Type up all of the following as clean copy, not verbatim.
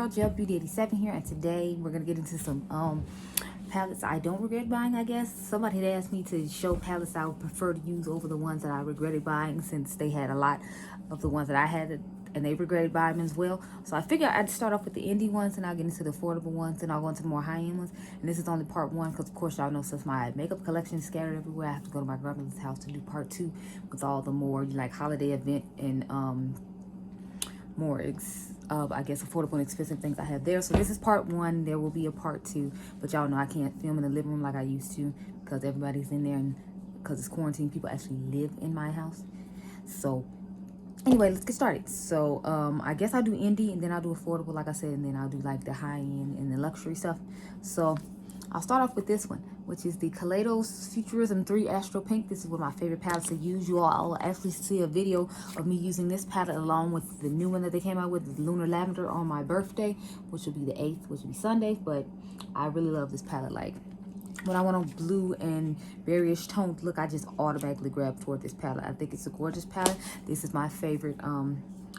y'all, Gel Beauty 87 here, and today we're gonna get into some palettes I don't regret buying. I guess somebody had asked me to show palettes I would prefer to use over the ones that I regretted buying, since they had a lot of the ones that I had and they regretted buying them as well. So I figured I'd start off with the indie ones, and I'll get into the affordable ones, and I'll go into the more high-end ones. And this is only part one, because of course y'all know, since my makeup collection is scattered everywhere, I have to go to my grandmother's house to do part two with all the more like holiday event and more I guess affordable and expensive things I have there. So this is part one. There will be a part two, but y'all know I can't film in the living room like I used to, because everybody's in there, and because it's quarantine, people actually live in my house. So anyway, let's get started. So I guess I'll do indie, and then I'll do affordable, like I said, and then I'll do like the high end and the luxury stuff. So I'll start off with this one, which is the Kaleidos Futurism 3 Astro Pink. This is one of my favorite palettes to use. You all will actually see a video of me using this palette along with the new one that they came out with, the Lunar Lavender, on my birthday, which will be the 8th, which will be Sunday. But I really love this palette. Like, when I want a blue and various toned look, I just automatically grab toward this palette. I think it's a gorgeous palette. This is my favorite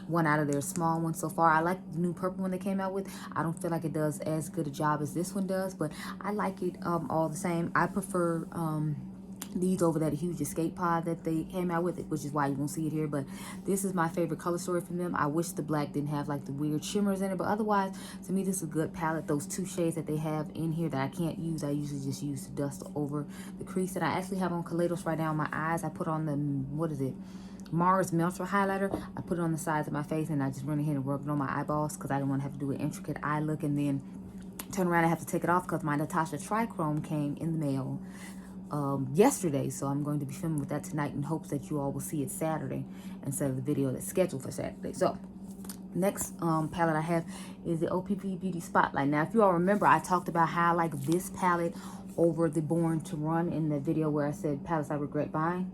one out of their small ones so far. I like the new purple one they came out with. I don't feel like it does as good a job as this one does, but I like it all the same. I prefer these over that huge escape pod that they came out with, which is why you won't see it here. But this is my favorite color story from them. I wish the black didn't have like the weird shimmers in it, but otherwise, to me, this is a good palette. Those two shades that they have in here that I can't use, I usually just use to dust over the crease that I actually have on Kaleidos right now on my eyes. I put on the, what is it, Mars Melter highlighter. I put it on the sides of my face, and I just went ahead and rubbed it on my eyeballs, because I didn't want to have to do an intricate eye look and then turn around and have to take it off, because my Natasha Trichrome came in the mail yesterday. So I'm going to be filming with that tonight in hopes that you all will see it Saturday instead of the video that's scheduled for Saturday. So next palette I have is the OPP Beauty Spotlight. Now, if you all remember, I talked about how I like this palette over the Born to Run in the video where I said palettes I regret buying.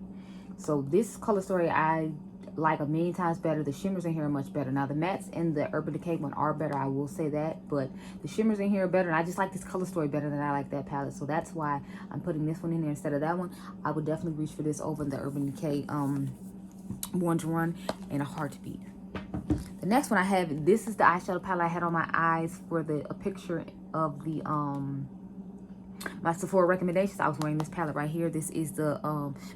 So this color story I like a million times better. The shimmers in here are much better. Now the mattes in the Urban Decay one are better, I will say that, but the shimmers in here are better, and I just like this color story better than I like that palette. So that's why I'm putting this one in there instead of that one. I would definitely reach for this over the Urban Decay Born to Run in a heartbeat. The next one I have, this is the eyeshadow palette I had on my eyes for a picture of the my Sephora recommendations. I was wearing this palette right here. This is the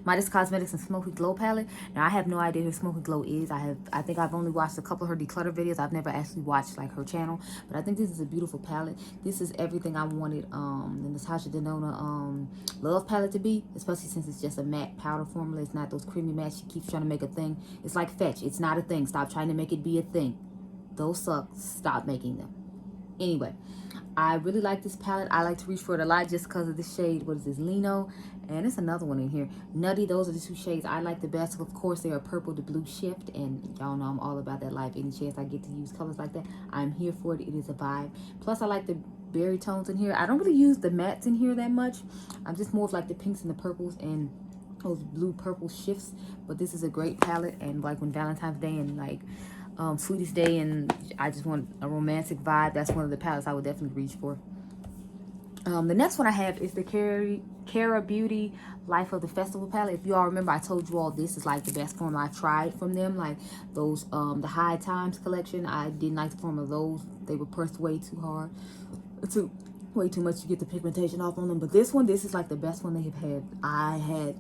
Midas Cosmetics and Smoky Glow palette. Now, I have no idea who Smoky Glow is. I think I've only watched a couple of her decluttered videos. I've never actually watched like her channel, but I think this is a beautiful palette. This is everything I wanted the Natasha Denona Love palette to be, especially since it's just a matte powder formula. It's not those creamy mattes she keeps trying to make a thing. It's like Fetch. It's not a thing. Stop trying to make it be a thing. Those suck. Stop making them. Anyway, I really like this palette. I like to reach for it a lot just because of this shade. What is this? Lino. And it's another one in here. Nutty. Those are the two shades I like the best. Of course, they are purple to blue shift. And y'all know I'm all about that life. Any chance I get to use colors like that, I'm here for it. It is a vibe. Plus, I like the berry tones in here. I don't really use the mattes in here that much. I'm just more of like the pinks and the purples and those blue purple shifts. But this is a great palette. And like when Valentine's Day and like Sweetest Day and I just want a romantic vibe, that's one of the palettes I would definitely reach for. The next one I have is the Cara Beauty Life of the Festival palette. If you all remember, I told you all this is like the best formula I've tried from them. Like those the High Times collection, I didn't like the formula of those. They were pressed way too hard, way too much to get the pigmentation off on them. But this one, this is like the best one they have had. I had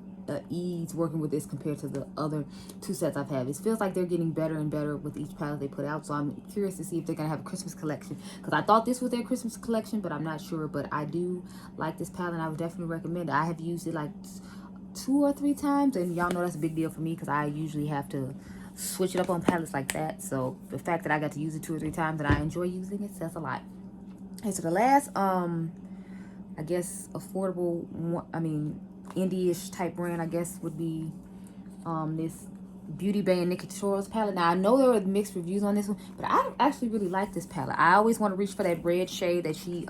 ease working with this compared to the other two sets I've had. It feels like they're getting better and better with each palette they put out. So I'm curious to see if they're gonna have a Christmas collection, because I thought this was their Christmas collection, but I'm not sure. But I do like this palette, and I would definitely recommend it. I have used it like 2 or 3 times, and y'all know that's a big deal for me, because I usually have to switch it up on palettes like that. So the fact that I got to use it 2 or 3 times and I enjoy using it says a lot. Okay, so the last I guess affordable one, I mean indie-ish type brand, I guess, would be this Beauty Bay and Nikki Tutorials palette. Now, I know there were mixed reviews on this one, but I actually really like this palette. I always want to reach for that red shade that she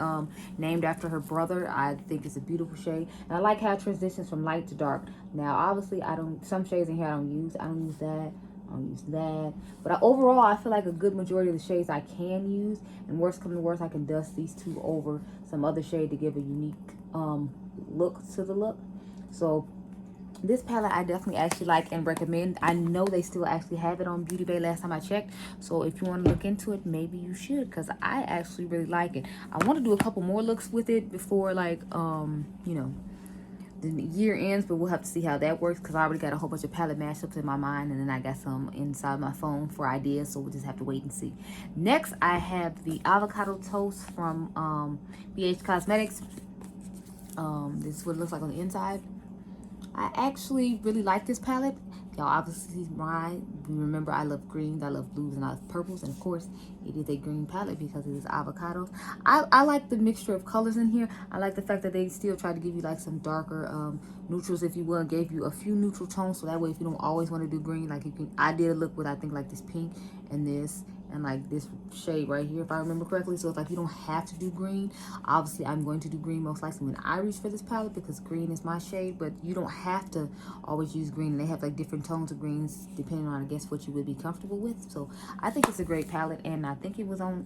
named after her brother. I think it's a beautiful shade, and I like how it transitions from light to dark. Now, obviously, some shades in here I don't use that. I don't use that. But overall, I feel like a good majority of the shades I can use, and worst come to worst, I can dust these two over some other shade to give a unique look to the look. So This palette I definitely actually like and recommend. I know they still actually have it on Beauty Bay last time I checked. So if you want to look into it, maybe you should, because I actually really like it. I want to do a couple more looks with it before, like, you know, the year ends, but we'll have to see how that works, because I already got a whole bunch of palette mashups in my mind, and then I got some inside my phone for ideas, so we'll just have to wait and see. Next, I have the Avocado Toast from BH Cosmetics. This is what it looks like on the inside. I actually really like this palette. Y'all obviously remember I love greens, I love blues, and I love purples. And of course, it is a green palette because it is avocados. I like the mixture of colors in here. I like the fact that they still try to give you like some darker neutrals, if you will, and gave you a few neutral tones. So that way, if you don't always want to do green, like you can, I did a look with, I think, like this pink and this, and like this shade right here, if I remember correctly. So it's like you don't have to do green. Obviously, I'm going to do green most likely when I reach for this palette, because green is my shade, but you don't have to always use green. And they have like different tones of greens depending on, I guess, what you would be comfortable with. So I think it's a great palette, and I think it was on,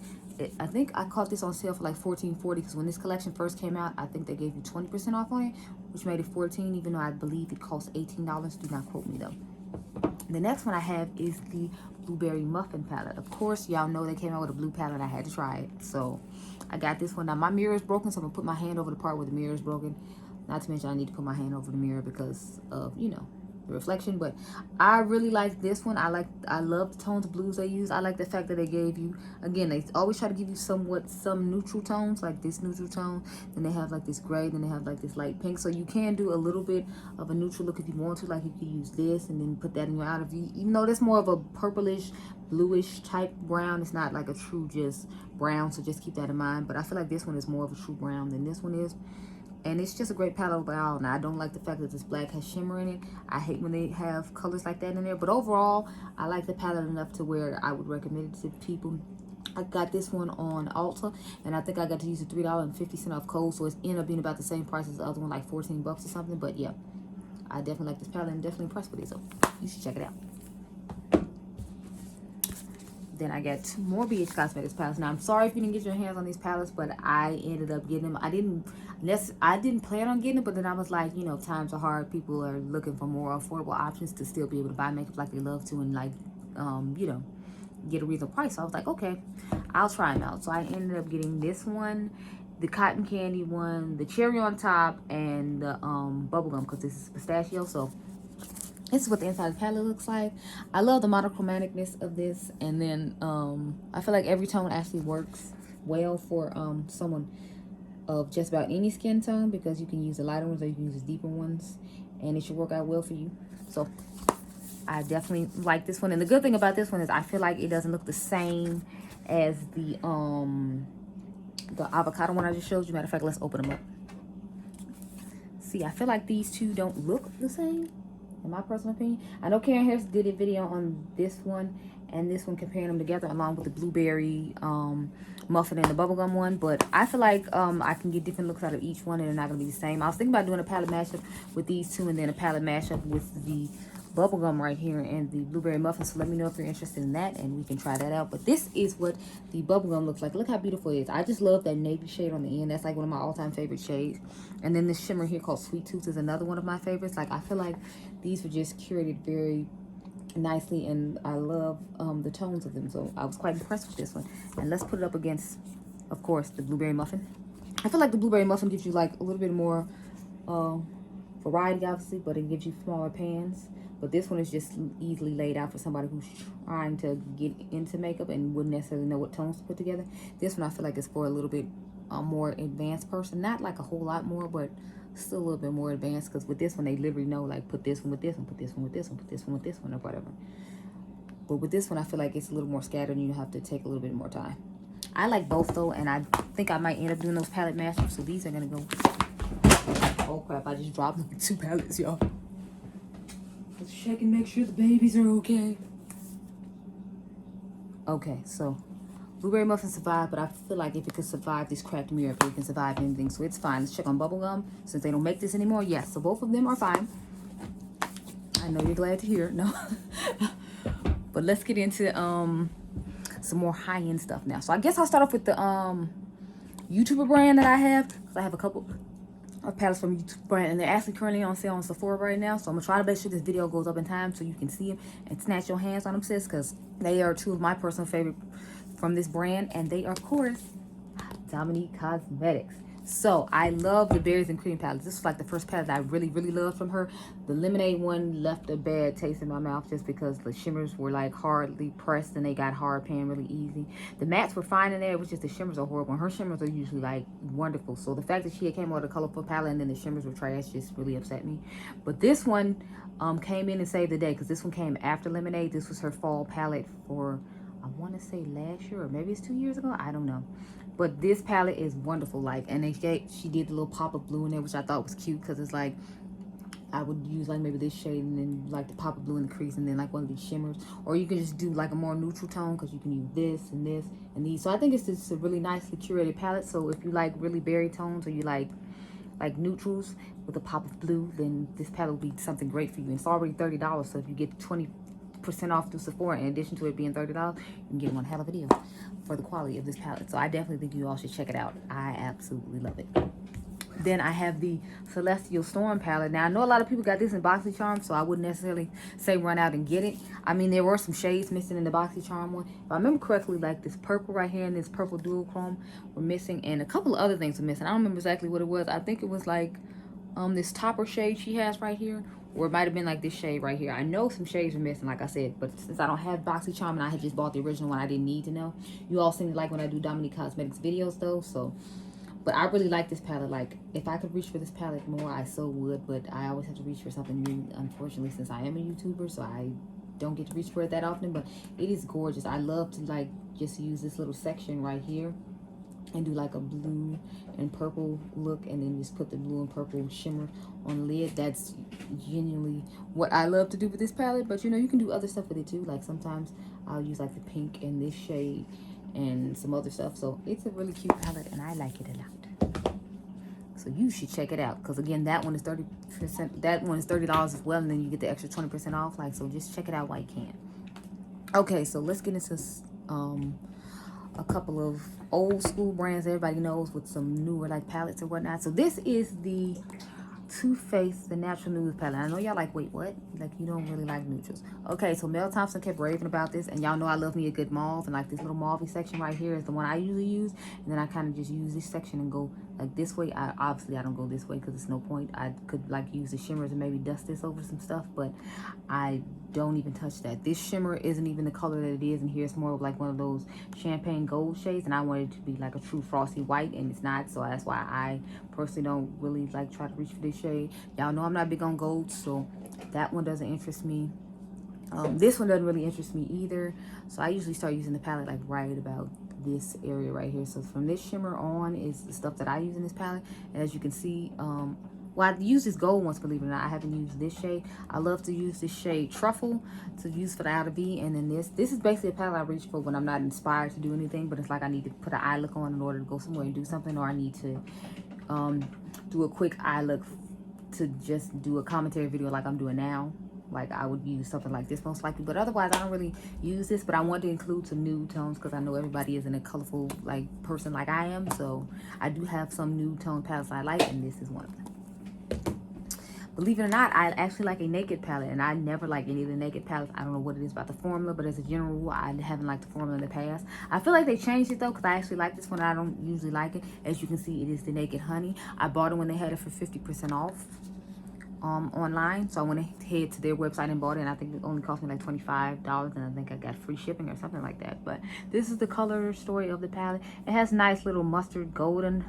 I think I caught this on sale for like $14.40, because when this collection first came out, I think they gave you 20% off on it, which made it $14, even though I believe it cost $18. Do not quote me though. The next one I have is the Blueberry Muffin palette. Of course, y'all know they came out with a blue palette. I had to try it. So I got this one. Now, my mirror is broken, so I'm going to put my hand over the part where the mirror is broken. Not to mention I need to put my hand over the mirror because of, you know, the reflection. But I really like this one. I love the tones of blues they use. I like the fact that they gave you, again, they always try to give you some neutral tones, like this neutral tone. Then they have like this gray, then they have like this light pink. So you can do a little bit of a neutral look if you want to. Like you could use this and then put that in your outer view. Even though that's more of a purplish, bluish type brown, it's not like a true just brown, so just keep that in mind. But I feel like this one is more of a true brown than this one is. And it's just a great palette overall. Now, I don't like the fact that this black has shimmer in it. I hate when they have colors like that in there. But overall, I like the palette enough to where I would recommend it to people. I got this one on Ulta, and I think I got to use the $3.50 off code. So it ended up being about the same price as the other one, like 14 bucks or something. But yeah, I definitely like this palette and definitely impressed with it. So you should check it out. Then I got 2 more BH Cosmetics palettes. Now, I'm sorry if you didn't get your hands on these palettes, but I ended up getting them. I didn't plan on getting them, but then I was like, you know, times are hard. People are looking for more affordable options to still be able to buy makeup like they love to, and like, you know, get a reasonable price. So I was like, okay, I'll try them out. So I ended up getting this one, the cotton candy one, the cherry on top, and the bubblegum, because this is pistachio. So this is what the inside of the palette looks like. I love the monochromaticness of this. And then I feel like every tone actually works well for someone of just about any skin tone, because you can use the lighter ones or you can use the deeper ones, and it should work out well for you. So I definitely like this one. And the good thing about this one is I feel like it doesn't look the same as the avocado one I just showed you. Matter of fact, let's open them up. See, I feel like these two don't look the same, in my personal opinion. I know Karen Harris did a video on this one and this one, comparing them together along with the blueberry muffin and the bubblegum one. But I feel like I can get different looks out of each one, and they're not going to be the same. I was thinking about doing a palette mashup with these two, and then a palette mashup with the bubblegum right here and the blueberry muffin. So let me know if you're interested in that, and we can try that out. But this is what the bubblegum looks like. Look how beautiful it is. I just love that navy shade on the end. That's like one of my all-time favorite shades. And then this shimmer here called Sweet Tooth is another one of my favorites. Like, I feel like these were just curated very nicely, and I love the tones of them. So I was quite impressed with this one. And let's put it up against, of course, the blueberry muffin. I feel like the blueberry muffin gives you like a little bit more variety, obviously, but it gives you smaller pans. But this one is just easily laid out for somebody who's trying to get into makeup and wouldn't necessarily know what tones to put together. This one I feel like is for a little bit more advanced person. Not like a whole lot more, but still a little bit more advanced, because with this one they literally know, like, put this one with this one, put this one with this one, put this one with this one, or whatever. But with this one I feel like it's a little more scattered, and you have to take a little bit more time. I like both though, and I think I might end up doing those palette mashups. So these are gonna go. Oh crap, I just dropped 2 palettes, y'all. Let's check and make sure the babies are okay. Okay, so blueberry muffin survived, but I feel like if it could survive this cracked mirror, it can survive anything. So it's fine. Let's check on bubblegum, since they don't make this anymore. Yes, so both of them are fine. I know you're glad to hear it. No. But let's get into some more high-end stuff now. So I guess I'll start off with the YouTuber brand that I have, because I have a couple palettes from YouTube brand, and they're actually currently on sale on Sephora right now. So I'm gonna try to make sure this video goes up in time so you can see them and snatch your hands on them, sis, because they are two of my personal favorite from this brand, and they are, of course, Dominique Cosmetics. So I love the berries and cream palettes. This is like the first palette that I really loved from her. The lemonade one left a bad taste in my mouth just because the shimmers were like hardly pressed and they got hard pan really easy. The mattes were fine in there, it was just the shimmers are horrible. And her shimmers are usually like wonderful. So the fact that she came out with a colorful palette and then the shimmers were trash just really upset me. But this one came in and saved the day because this one came after lemonade. This was her fall palette for, I want to say last year or maybe it's 2 years ago. I don't know. But this palette is wonderful. Like, and she did the little pop of blue in there, which I thought was cute because it's like, I would use like maybe this shade and then like the pop of blue in the crease and then like one of these shimmers. Or you can just do like a more neutral tone because you can use this and this and these. So I think it's just a really nicely curated palette. So if you like really berry tones or you like neutrals with a pop of blue, then this palette will be something great for you. And it's already $30. So if you get 20% off through Sephora, in addition to it being $30, you can get one hell of a deal for the quality of this palette. So I definitely think you all should check it out. I absolutely love it. Then I have the Celestial Storm palette. Now I know a lot of people got this in BoxyCharm, so I wouldn't necessarily say run out and get it. I mean, there were some shades missing in the BoxyCharm one. If I remember correctly, like this purple right here and this purple dual chrome were missing, and a couple of other things were missing. I don't remember exactly what it was. I think it was like this topper shade she has right here, or it might have been like this shade right here. I know some shades are missing, like I said, but since I don't have BoxyCharm and I had just bought the original one, I didn't need to know. You all seem to like when I do Dominique Cosmetics videos though, so. But I really like this palette. Like, if I could reach for this palette more, I so would, but I always have to reach for something new, unfortunately, since I am a YouTuber, so I don't get to reach for it that often, but it is gorgeous. I love to like just use this little section right here and do like a blue and purple look, and then just put the blue and purple shimmer on the lid. That's genuinely what I love to do with this palette. But you know, you can do other stuff with it too. Like sometimes I'll use like the pink in this shade and some other stuff. So it's a really cute palette and I like it a lot. So you should check it out, because again, that one is 30%. That one is $30 as well, and then you get the extra 20% off. Like, so just check it out while you can. Okay, so let's get into a couple of old school brands everybody knows with some newer like palettes or whatnot. So this is the Too Faced the Natural Nude palette. I know y'all like, wait, what? Like, you don't really like neutrals. Okay, so Mel Thompson kept raving about this, and y'all know I love me a good mauve, and like this little mauve section right here is the one I usually use, and then I kind of just use this section and go like this way. Obviously I don't go this way because it's no point. I could like use the shimmers and maybe dust this over some stuff, but I don't even touch that. This shimmer isn't even the color that it is, and here it's more of like one of those champagne gold shades, and I want it to be like a true frosty white, and it's not. So that's why I personally don't really like try to reach for this shade. Y'all know I'm not big on gold, so that one doesn't interest me. This one doesn't really interest me either, so I usually start using the palette like right about this area right here. So from this shimmer on is the stuff that I use in this palette, and as you can see, well, I used this gold once, believe it or not. I haven't used this shade. I love to use this shade Truffle to use for the outer V, and then this is basically a palette I reach for when I'm not inspired to do anything, but it's like I need to put an eye look on in order to go somewhere and do something, or I need to do a quick eye look to just do a commentary video like I'm doing now. Like, I would use something like this most likely, but otherwise I don't really use this. But I wanted to include some nude tones because I know everybody isn't a colorful like person like I am, so I do have some nude tone palettes I like, and this is one of them. Believe it or not, I actually like a naked palette, and I never like any of the naked palettes. I don't know what it is about the formula, but as a general rule, I haven't liked the formula in the past. I feel like they changed it though, because I actually like this one. I don't usually like it. As you can see, it is the Naked Honey. I bought it when they had it for 50% off online, so I went ahead to their website and bought it, and I think it only cost me like $25, and I think I got free shipping or something like that. But this is the color story of the palette. It has nice little mustard golden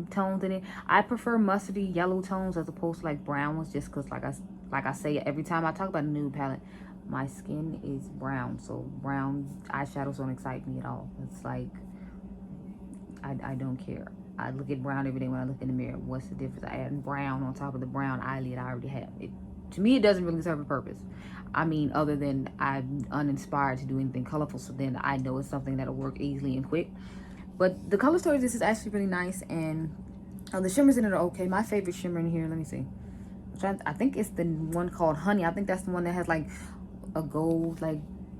tones in it. I prefer mustardy yellow tones as opposed to like brown ones, just because like I say every time I talk about a nude palette, my skin is brown, so brown eyeshadows don't excite me at all. It's like I don't care. I look at brown every day when I look in the mirror. What's the difference? I add brown on top of the brown eyelid I already have. To me, it doesn't really serve a purpose. I mean, other than I'm uninspired to do anything colorful, so then I know it's something that'll work easily and quick. But the color story of this is actually really nice, and the shimmers in it are okay. My favorite shimmer in here, let me see. I think it's the one called Honey. I think that's the one that has like a gold like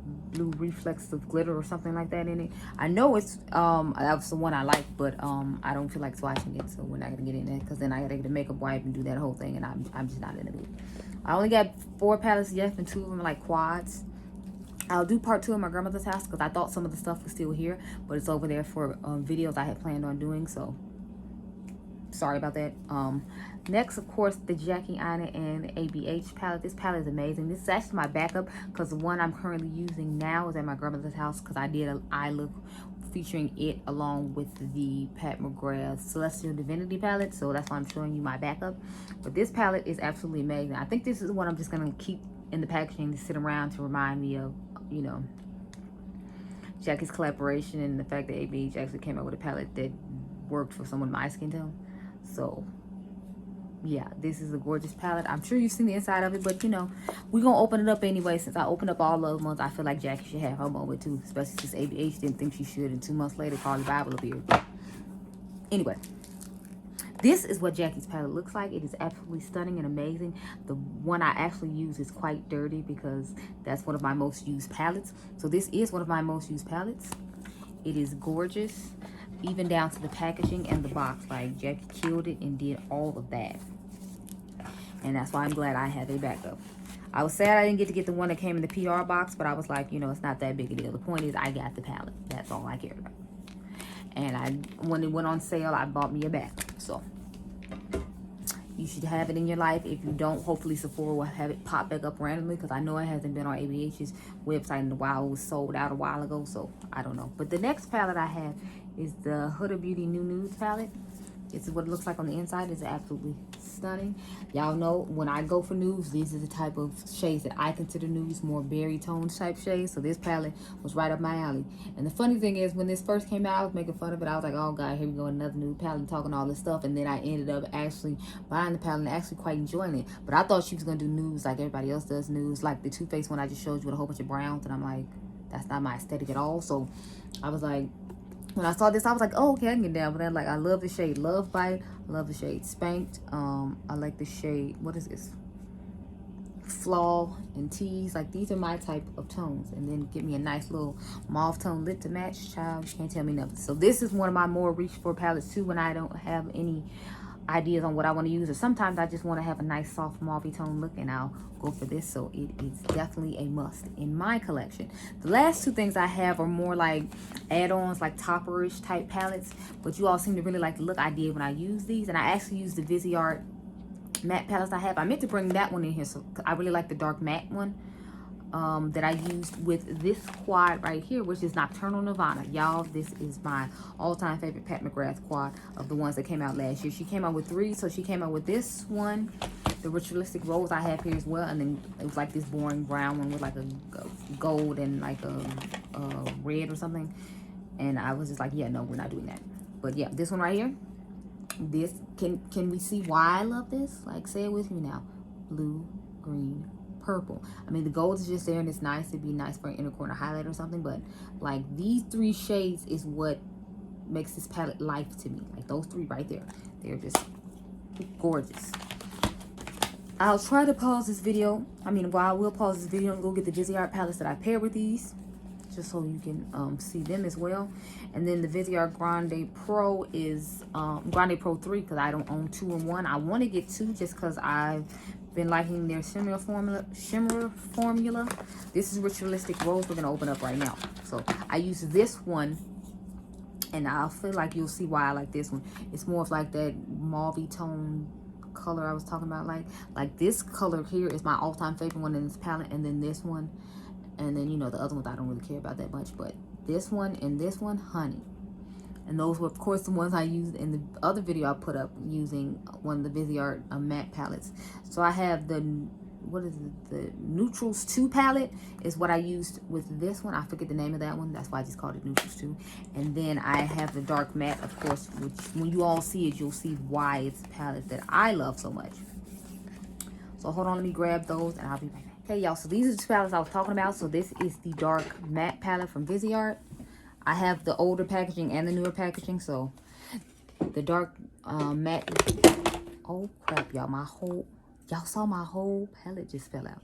blue reflective glitter or something like that in it. I know it's that was the one I like, but I don't feel like swatching it, so we're not gonna get in there because then I gotta get a makeup wipe and do that whole thing, and I'm just not in the mood. I only got 4 palettes left, and 2 of them are like quads. I'll do part 2 at my grandmother's house because I thought some of the stuff was still here, but it's over there for videos I had planned on doing, so sorry about that. Next, of course, the Jackie Aina and ABH palette. This palette is amazing. This is actually my backup because the one I'm currently using now is at my grandmother's house because I did an eye look featuring it along with the Pat McGrath Celestial Divinity palette, so that's why I'm showing you my backup. But this palette is absolutely amazing. I think this is one I'm just gonna keep in the packaging to sit around to remind me of, you know, Jackie's collaboration and the fact that ABH actually came out with a palette that worked for someone my skin tone. So yeah, this is a gorgeous palette. I'm sure you've seen the inside of it, but you know, we're gonna open it up anyway. Since I opened up all those months, I feel like Jackie should have her moment too, especially since ABH didn't think she should, and 2 months later Carly Bible appeared. Anyway, this is what Jackie's palette looks like. It is absolutely stunning and amazing. The one I actually use is quite dirty because that's one of my most used palettes. So this is one of my most used palettes. It is gorgeous, even down to the packaging and the box. Like, Jackie killed it and did all of that, and that's why I'm glad I have a backup. I was sad I didn't get to get the one that came in the PR box, but I was like, you know, it's not that big a deal. The point is I got the palette. That's all I cared about. And when it went on sale, I bought me a backup. So you should have it in your life. If you don't, hopefully Sephora will have it pop back up randomly, because I know it hasn't been on ABH's website in a while. It was sold out a while ago, so I don't know. But the next palette I have is the Huda Beauty New Nudes palette. This is what it looks like on the inside. It's absolutely stunning. Y'all know when I go for nudes, these are the type of shades that I consider nudes, more berry tone type shades. So this palette was right up my alley. And the funny thing is, when this first came out, I was making fun of it. I was like, oh God, here we go, another nude palette, talking all this stuff. And then I ended up actually buying the palette and actually quite enjoying it. But I thought she was going to do nudes like everybody else does nudes, like the Too Faced one I just showed you with a whole bunch of browns. And I'm like, that's not my aesthetic at all. So I was like, when I saw this, I was like, oh, okay, I can get down with that. Like, I love the shade Love Bite. I love the shade Spanked. I like the shade, what is this? Flaw and Tease. Like, these are my type of tones. And then give me a nice little mauve tone lip to match. Child, you can't tell me nothing. So this is one of my more reach for palettes too, when I don't have any ideas on what I want to use, or sometimes I just want to have a nice soft mauve tone look, and I'll go for this. So it is definitely a must in my collection. The last 2 things I have are more like add-ons, like topperish type palettes, but you all seem to really like the look I did when I used these. And I actually used the Viseart matte palettes I have. I meant to bring that one in here, so I really like the dark matte one that I used with this quad right here, which is Nocturnal Nirvana. Y'all, this is my all-time favorite Pat McGrath quad of the ones that came out last year. She came out with 3, so she came out with this one, the Ritualistic Rose I have here as well, and then it was like this boring brown one with like a gold and like a red or something. And I was just like, yeah, no, we're not doing that. But yeah, this one right here, this, can we see why I love this? Like, say it with me now. Blue, green, purple. I mean, the gold is just there and it's nice. It'd be nice for an inner corner highlight or something, but like these 3 shades is what makes this palette life to me. Like those 3 right there, they're just gorgeous. I'll try to pause this video. I mean, well, I will pause this video and go get the Viseart palettes that I paired with these, just so you can see them as well. And then the Viseart Grande Pro is Grande Pro 3, because I don't own 2 in 1. I want to get 2 just because I've been liking their shimmer formula. This is Ritualistic Rose. We're gonna open up right now. So I use this one, and I feel like you'll see why I like this one. It's more of like that mauve tone color I was talking about. Like this color here is my all-time favorite one in this palette, and then this one, and then, you know, the other ones I don't really care about that much, but this one and this one, honey. And those were, of course, the ones I used in the other video I put up using one of the Viseart matte palettes. So I have the, what is it? The Neutrals 2 palette is what I used with this one. I forget the name of that one. That's why I just called it Neutrals 2. And then I have the dark matte, of course, which when you all see it, you'll see why it's a palette that I love so much. So hold on, let me grab those and I'll be right back. Okay, y'all, so these are the 2 palettes I was talking about. So this is the dark matte palette from Viseart. I have the older packaging and the newer packaging. So the dark matte, oh crap, y'all, y'all saw my whole palette just fell out.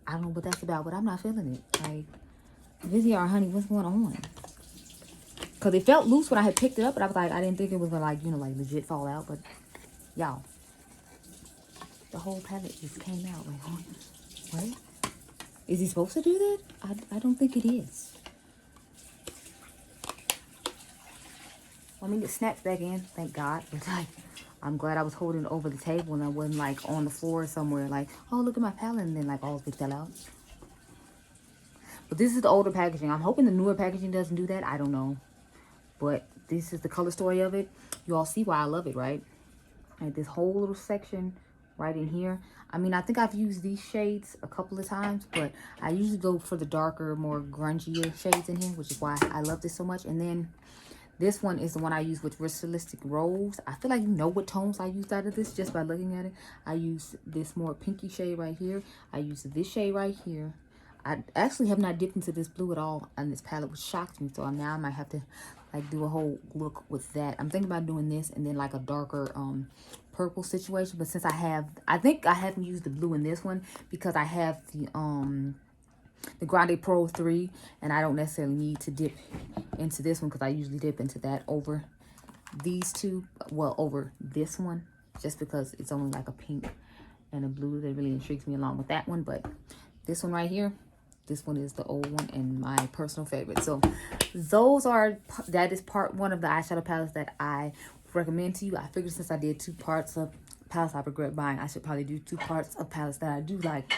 I don't know what that's about, but I'm not feeling it. Like, Vivian, honey, what's going on? Because it felt loose when I had picked it up, but I was like, I didn't think it was going to, like, you know, like, legit fall out. But, y'all, the whole palette just came out. Like, huh? What? Is he supposed to do that? I don't think it is. Let me get snapped back in, thank God. But, like, I'm glad I was holding it over the table and I wasn't, like, on the floor somewhere. Like, oh, look at my palette. And then, like, all of it fell out. But this is the older packaging. I'm hoping the newer packaging doesn't do that. I don't know. But this is the color story of it. You all see why I love it, right? Like this whole little section right in here. I mean, I think I've used these shades a couple of times, but I usually go for the darker, more grungier shades in here, which is why I love this so much. And then this one is the one I use with Realistic Rose. I feel like you know what tones I used out of this just by looking at it. I use this more pinky shade right here. I use this shade right here. I actually have not dipped into this blue at all on this palette, which shocked me. So now I might have to like do a whole look with that. I'm thinking about doing this and then like a darker purple situation. But since I think I haven't used the blue in this one because I have the Grande Pro 3 and I don't necessarily need to dip into this one because I usually dip into that over these two. Well, over this one just because it's only like a pink and a blue that really intrigues me along with that one. But this one right here, this one is the old one and my personal favorite. So that is part one of the eyeshadow palettes that I recommend to you. I figured since I did 2 parts of palettes I regret buying, I should probably do 2 parts of palettes that I do like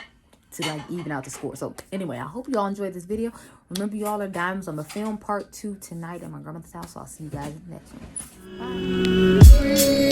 to like even out the score. So anyway, I hope you all enjoyed this video. Remember, you all are diamonds. I'm gonna film part 2 tonight at my grandmother's house. So I'll see you guys in the next one. Bye.